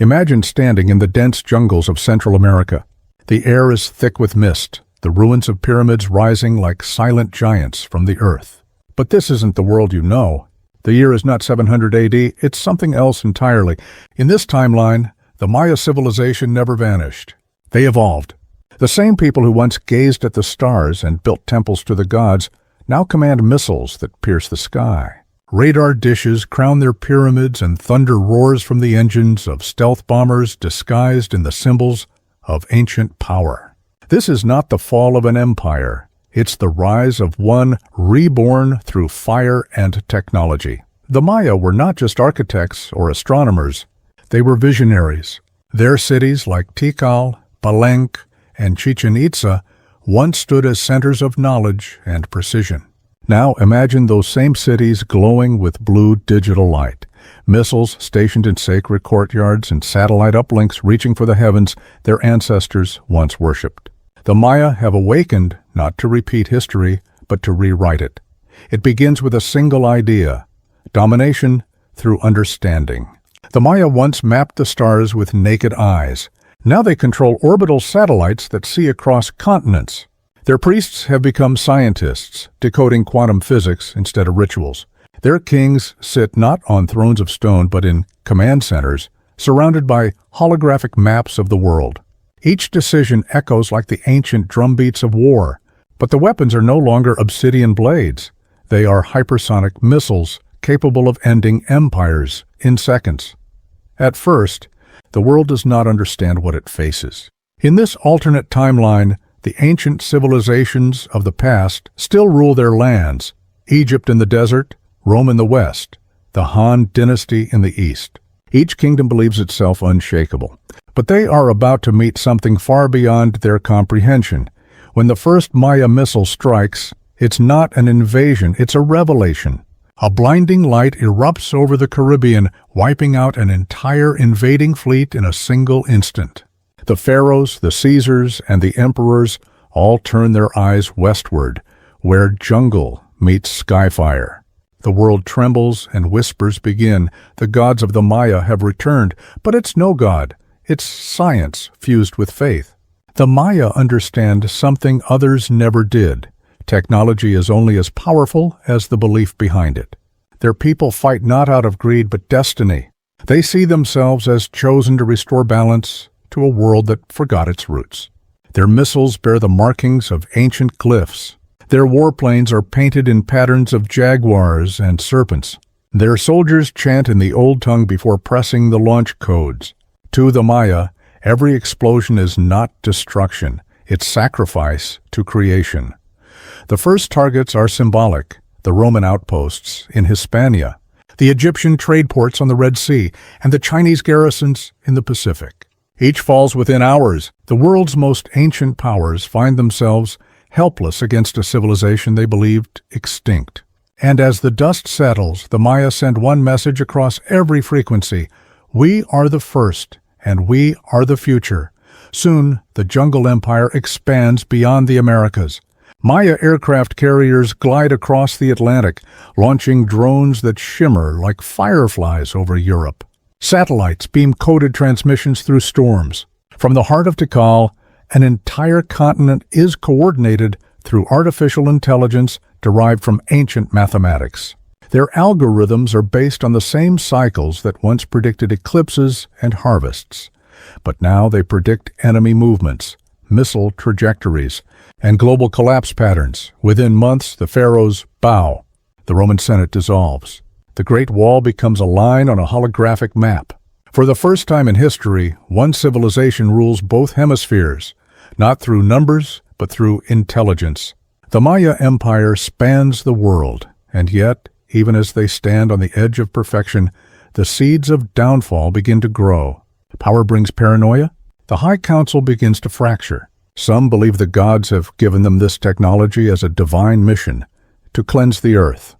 Imagine standing in the dense jungles of Central America. The air is thick with mist, the ruins of pyramids rising like silent giants from the earth. But this isn't the world you know. The year is not 700 AD, it's something else entirely. In this timeline, the Maya civilization never vanished. They evolved. The same people who once gazed at the stars and built temples to the gods now command missiles that pierce the sky. Radar dishes crown their pyramids and thunder roars from the engines of stealth bombers disguised in the symbols of ancient power. This is not the fall of an empire. It's the rise of one reborn through fire and technology. The Maya were not just architects or astronomers. They were visionaries. Their cities like Tikal, Palenque, and Chichen Itza once stood as centers of knowledge and precision. Now imagine those same cities glowing with blue digital light, missiles stationed in sacred courtyards and satellite uplinks reaching for the heavens their ancestors once worshipped. The Maya have awakened not to repeat history, but to rewrite it. It begins with a single idea: domination through understanding. The Maya once mapped the stars with naked eyes. Now they control orbital satellites that see across continents. Their priests have become scientists, decoding quantum physics instead of rituals. Their kings sit not on thrones of stone, but in command centers, surrounded by holographic maps of the world. Each decision echoes like the ancient drumbeats of war, but the weapons are no longer obsidian blades. They are hypersonic missiles capable of ending empires in seconds. At first, the world does not understand what it faces. In this alternate timeline, the ancient civilizations of the past still rule their lands: Egypt in the desert, Rome in the west, the Han dynasty in the east. Each kingdom believes itself unshakable. But they are about to meet something far beyond their comprehension. When the first Maya missile strikes, it's not an invasion, it's a revelation. A blinding light erupts over the Caribbean, wiping out an entire invading fleet in a single instant. The pharaohs, the Caesars, and the emperors all turn their eyes westward, where jungle meets skyfire. The world trembles and whispers begin. The gods of the Maya have returned, but it's no god. It's science fused with faith. The Maya understand something others never did. Technology is only as powerful as the belief behind it. Their people fight not out of greed but destiny. They see themselves as chosen to restore balance to a world that forgot its roots. Their missiles bear the markings of ancient glyphs. Their warplanes are painted in patterns of jaguars and serpents. Their soldiers chant in the old tongue before pressing the launch codes. To the Maya, every explosion is not destruction, it's sacrifice to creation. The first targets are symbolic: the Roman outposts in Hispania, the Egyptian trade ports on the Red Sea, and the Chinese garrisons in the Pacific. Each falls within hours. The world's most ancient powers find themselves helpless against a civilization they believed extinct. And as the dust settles, the Maya send one message across every frequency: we are the first, and we are the future. Soon, the jungle empire expands beyond the Americas. Maya aircraft carriers glide across the Atlantic, launching drones that shimmer like fireflies over Europe. Satellites beam coded transmissions through storms. From the heart of Tikal, an entire continent is coordinated through artificial intelligence derived from ancient mathematics. Their algorithms are based on the same cycles that once predicted eclipses and harvests. But now they predict enemy movements, missile trajectories, and global collapse patterns. Within months, the pharaohs bow. The Roman Senate dissolves. The Great Wall becomes a line on a holographic map. For the first time in history, one civilization rules both hemispheres, not through numbers, but through intelligence. The Maya Empire spans the world, and yet, even as they stand on the edge of perfection, the seeds of downfall begin to grow. Power brings paranoia. The High Council begins to fracture. Some believe the gods have given them this technology as a divine mission, to cleanse the earth.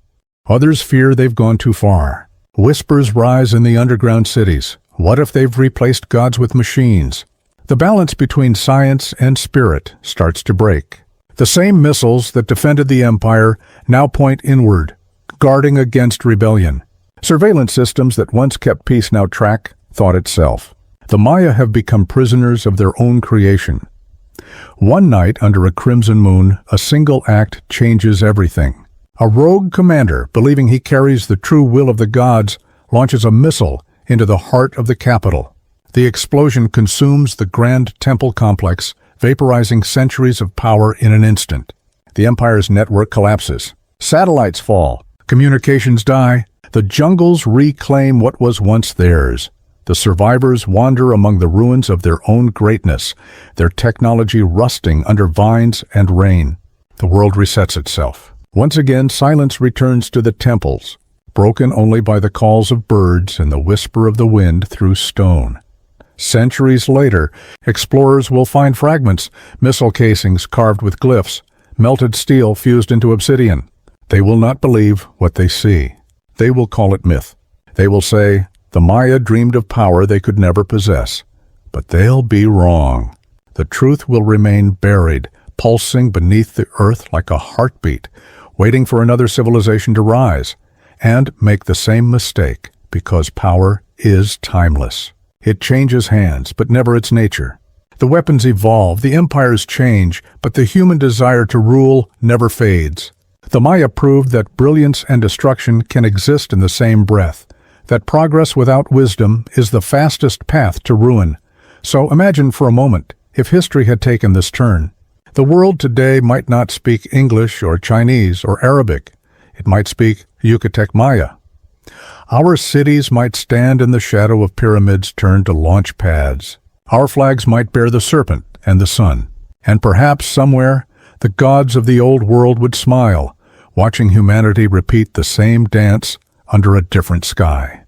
Others fear they've gone too far. Whispers rise in the underground cities. What if they've replaced gods with machines? The balance between science and spirit starts to break. The same missiles that defended the empire now point inward, guarding against rebellion. Surveillance systems that once kept peace now track thought itself. The Maya have become prisoners of their own creation. One night under a crimson moon, a single act changes everything. A rogue commander, believing he carries the true will of the gods, launches a missile into the heart of the capital. The explosion consumes the grand temple complex, vaporizing centuries of power in an instant. The empire's network collapses. Satellites fall. Communications die. The jungles reclaim what was once theirs. The survivors wander among the ruins of their own greatness, their technology rusting under vines and rain. The world resets itself. Once again, silence returns to the temples, broken only by the calls of birds and the whisper of the wind through stone. Centuries later, explorers will find fragments, missile casings carved with glyphs, melted steel fused into obsidian. They will not believe what they see. They will call it myth. They will say, the Maya dreamed of power they could never possess. But they'll be wrong. The truth will remain buried, pulsing beneath the earth like a heartbeat, waiting for another civilization to rise, and make the same mistake, because power is timeless. It changes hands, but never its nature. The weapons evolve, the empires change, but the human desire to rule never fades. The Maya proved that brilliance and destruction can exist in the same breath, that progress without wisdom is the fastest path to ruin. So imagine for a moment if history had taken this turn. The world today might not speak English or Chinese or Arabic. It might speak Yucatec Maya. Our cities might stand in the shadow of pyramids turned to launch pads. Our flags might bear the serpent and the sun. And perhaps somewhere, the gods of the old world would smile, watching humanity repeat the same dance under a different sky.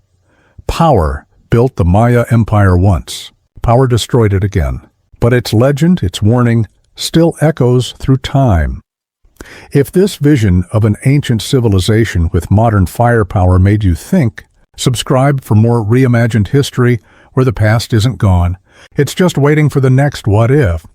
Power built the Maya Empire once. Power destroyed it again. But its legend, its warning, still echoes through time. If this vision of an ancient civilization with modern firepower made you think, subscribe for more reimagined history where the past isn't gone. It's just waiting for the next what if.